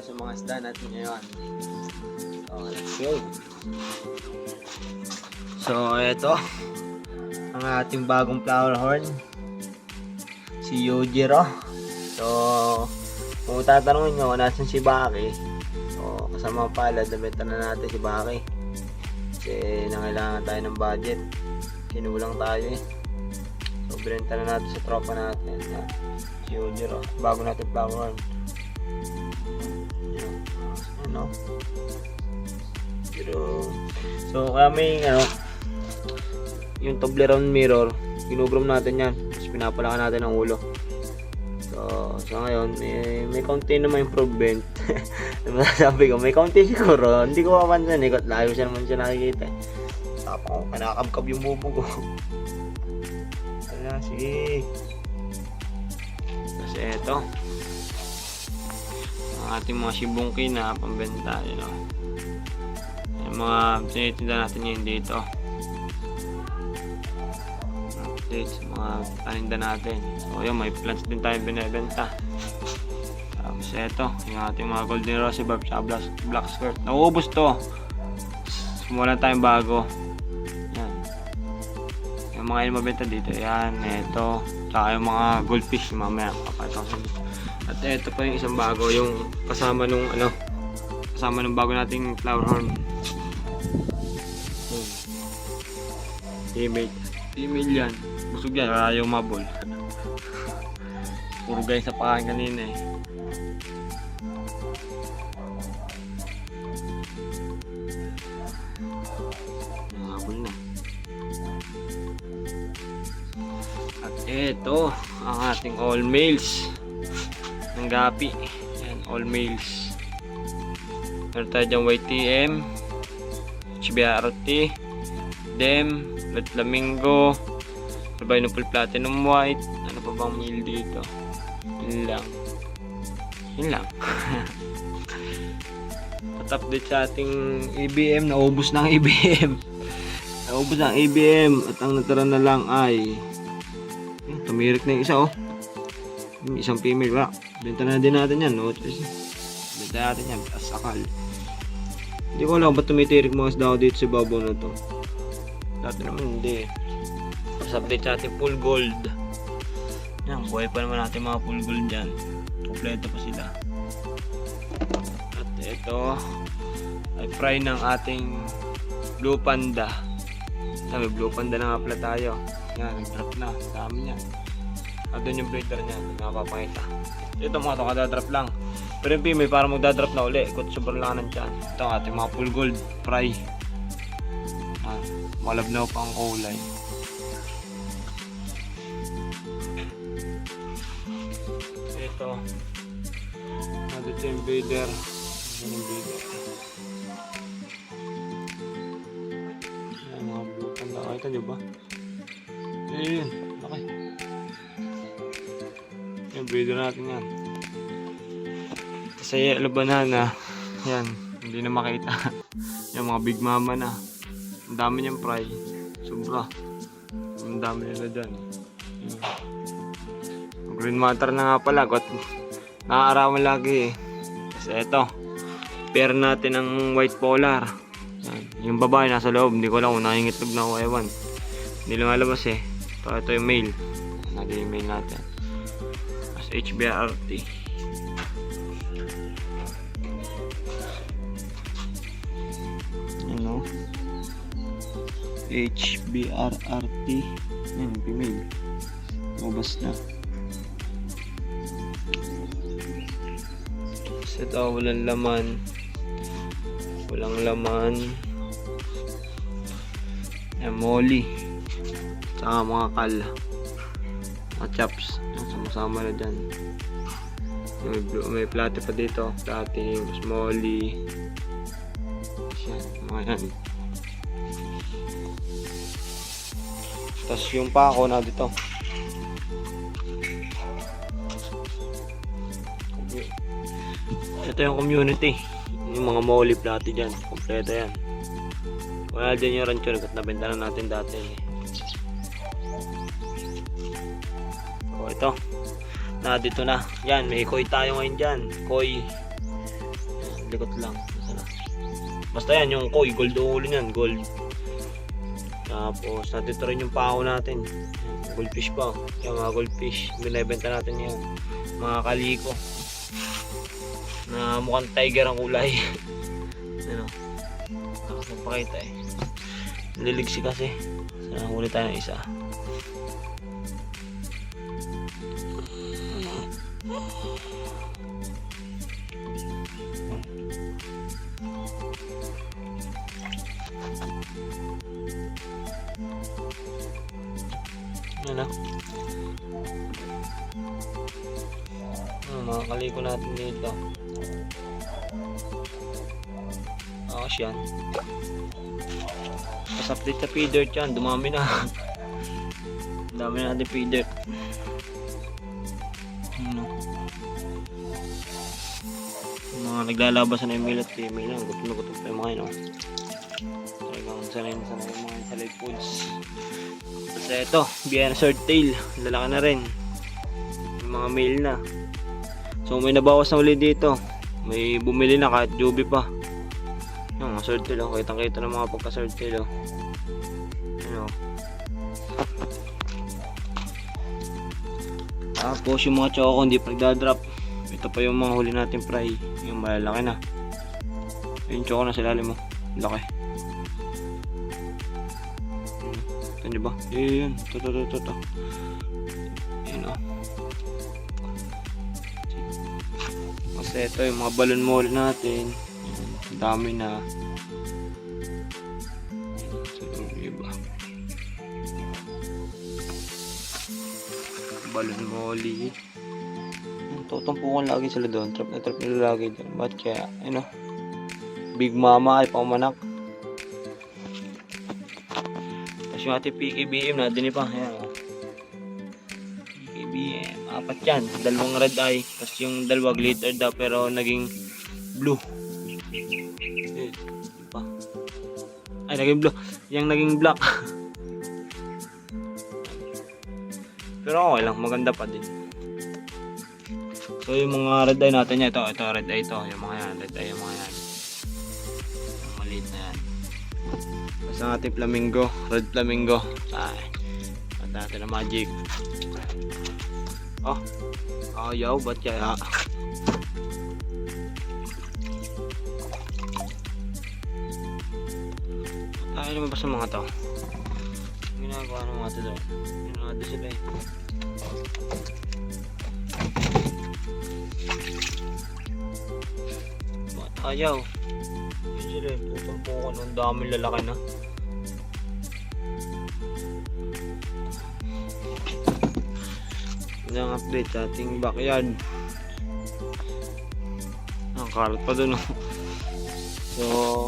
tayo sa mga isda natin ngayon. So, let's go. So, ito ang ating bagong flower horn, si Yujiro. So, kung tatanungin nyo kung nasan si Baki, so, kasama pala, nabenta na natin si Baki. Kasi nangailangan tayo ng budget. Kinulang tayo eh. So, binenta na natin sa tropa natin. Yan. Si Yujiro. Bago natin flower horn. Ano? Pero, so kami yung Toblerone mirror, ginugrom natin yan. Tapos pinapalakan natin ang ulo. So ngayon, may kaunti naman improvement. Sabi ko, may kaunti siguro. Hindi ko mapansin eh. Layo siya naman siya nakikita eh. Tapos kanakabkab yung bubo ko. Ala, sige. Kasi eto, ang ating mga sibungki na pambenta, you know. Yung mga tinitinda natin ngayon dito. Updates, mga paninda natin. So yun, may plants din tayo binibenta. Tapos eto, yung ating mga golden rose barb sa black skirt. Nauubos to. Sumulan tayong bago. Yan. Yung mga yung mabenta dito, yan, eto. Tsaka yung mga goldfish, mamaya papatang sa dito. At eto pa yung isang bago, yung kasama nung kasama nung bago nating flower horn. Female yan. Busog yan, ayaw mabol. Puro guys sa pakain kanina eh. Mabol na. At eto ang ating all males ng gapi. Yan, all males. Meron tayo dyan YTM, HBRT, DEM, Red Flamingo, Albino Platinum White. Ano pa bang male dito? Yun lang. At-update sa ating ABM. Naubos na ang ABM. At ang natira na lang ay tumirik na yung isa oh. Yung isang female ba? Benta na din natin yan, no? Benta natin yan, asakal. Hindi ko alam ba't tumitirik mga isda dito sa babaw na to. Dati naman hindi. Tapos update sa ating full gold. Yan, buhay pa naman natin mga full gold dyan. Kompleto pa sila. At ito ay fry ng ating blue panda. May blue panda na nga pala tayo. Yan, nag-drop na. Dami niya. At doon yung breeder niya, hindi nakapapakita. Ito mga ito, kadadrop lang. Pero yung female, para magdadrop na uli. Ikot sobrang lang ng tiyan. Ito ang ating mga full gold fry. Malabnaw pa ang kulay. Ito. Dito yung breeder. Yan yung breeder. Yan mga blue panda. Nakita nyo ba? Yun. Laki. Yung breeder natin yan. Sa yellow banana, yan, hindi na makita. Yung mga big mama na. Ang dami niyang fry. Sobra. Ang dami nila dyan. Green matter na nga pala. Nakaarawan lagi eh. Kasi eto, pair natin ang white polar. Yan. Yung babae nasa loob. Hindi ko lang kung nangingitlog na ako, ewan. Hindi lang alabas eh. Ito yung male. Naging yung male natin. HBRT. Ano? HBRRT. Yan, female. Mabas na. Kasi ito, walang laman. Yan, molly. Saka mga kal. Mga chops. Sama na dyan. May plate pa dito. Plate, molly. Yan, mga yan. Tapos yung pako na dito. Ito yung community. Yung mga molly plate dyan. Kompleto yan. Wala dyan yung rancho. Nabenta na natin dati. So ito. Na dito na. Yan, may koi tayo ngayon dyan. Koi. likot lang. Basta yan, yung koi, gold ulo niyan, gold. Tapos nandito rin yung pao natin. Goldfish pa. Yung mga goldfish, binibenta natin yan. Mga kaliko. Na mukhang tiger ang kulay. Ano? Nakapagpakita eh. Liligsi kasi. So, huli tayo ng isa. Ano? Mga kaliko natin dito. Akas yan. Pas-update sa feeder dyan. Dumami na. Dami na natin feeder. Ano? Mga naglalabasan na yung male at female. Gutom na gutom pa yung mga yun. Talagang sanay na sanay yung mga salad foods. Tapos ito, Vienna Swordtail. Lalaki na rin. Yung mga male na. So may nabawas na ulit dito. May bumili na kahit jubi pa. Yung mga swordtail, oh. Kitang-kita ng mga pagka-swordtail, oh. Ano? Tapos yung mga choco hindi pa nagdadrop. Ito pa yung mga huli natin fry. Yung malalaki na. Yung choco na sa lalim mo. Laki. Ito diba? Yun. Ito. Yun, oh. Kasi ito yung mga balon mo ulit natin. Dami na. Balon molly. Tutumpukan lagi sila doon. Trap na trap nila lagi doon. Ba't kaya, ano? Big Mama ay pamanak. Tapos yung ating PKBM natin pa. Ayan. PKBM. Apat yan. Dalawang red eye. Tapos yung dalawa glitter daw pero naging blue. Ay, naging blue. Yung naging black. Pero okay lang, maganda pa din. So yung mga red eye natin, ito red eye ito. Yung mga yan, red eye yung mga yan. Yung maliit na yan. Basta ang ating flamingo, red flamingo. Ay, at natin na magic. Oh, ayaw, ba't kaya? Ay, lumabas ang mga to. Ginagawa ng mga to doon. Ginagawa sila eh. Ayaw. Yun sila eh. Putumpukan. Ang daming lalaki na. Yan ang update sa ating backyard. Ang karat pa doon. So,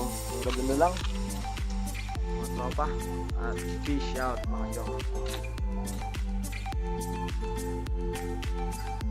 ang ganda na lang. Tropa at fish out mga chok.